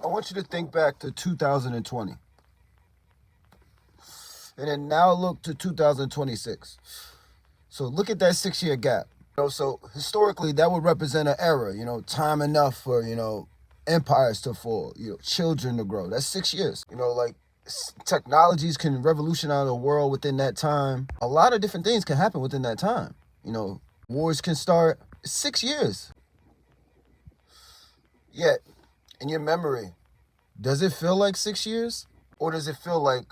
I want you to think back to 2020. And then now look to 2026. So look at that 6-year gap. So historically, that would represent an era, time enough for, empires to fall, children to grow. That's 6 years. Technologies can revolutionize the world within that time. A lot of different things can happen within that time. Wars can start. 6 years. Yet, in your memory, does it feel like 6 years? Or does it feel like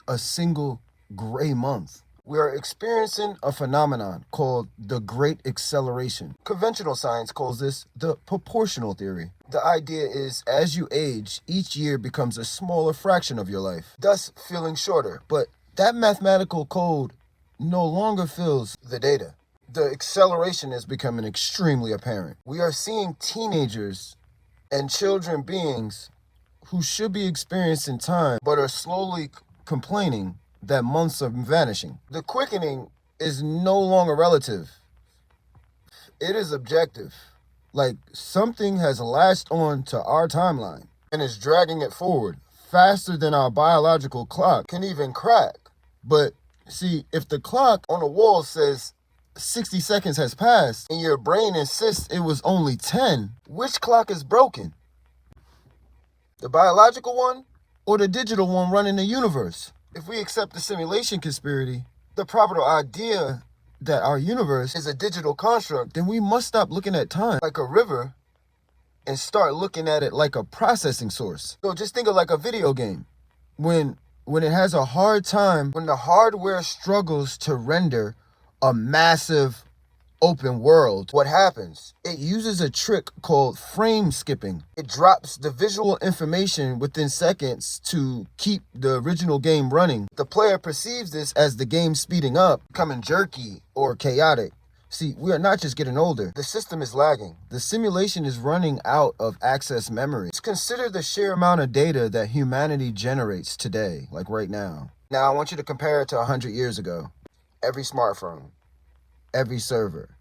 a single gray month? We are experiencing a phenomenon called the Great Acceleration. Conventional science calls this the proportional theory. The idea is, as you age, each year becomes a smaller fraction of your life, thus feeling shorter. But that mathematical code no longer fills the data. The acceleration is becoming extremely apparent. We are seeing teenagers and children beings who should be experiencing time but are slowly complaining that months are vanishing. The quickening is no longer relative. It is objective. Like something has latched on to our timeline and is dragging it forward faster than our biological clock can even crack. But see, if the clock on the wall says 60 seconds has passed and your brain insists it was only 10, which clock is broken? The biological one or the digital one running the universe? If we accept the simulation conspiracy, the proper idea that our universe is a digital construct, then we must stop looking at time like a river and start looking at it like a processing source. So just think of like a video game. When it has a hard time, when the hardware struggles to render a massive open world, what happens? It uses a trick called frame skipping. It drops the visual information within seconds to keep the original game running. The player perceives this as the game speeding up, becoming jerky or chaotic. See, we are not just getting older. The system is lagging. The simulation is running out of access memory. Just consider the sheer amount of data that humanity generates today, like right now. Now, I want you to compare it to 100 years ago. Every smartphone, every server,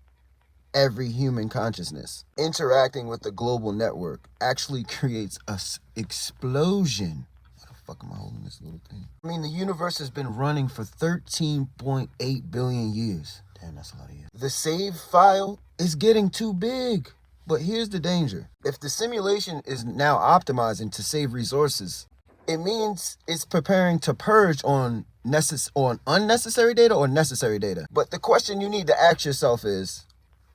every human consciousness interacting with the global network actually creates an explosion. How the fuck am I holding this little thing? I mean, the universe has been running for 13.8 billion years. Damn, that's a lot of years. The save file is getting too big. But here's the danger. If the simulation is now optimizing to save resources, it means it's preparing to purge on unnecessary data or necessary data. But the question you need to ask yourself is,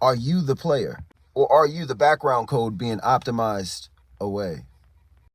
are you the player? Or are you the background code being optimized away?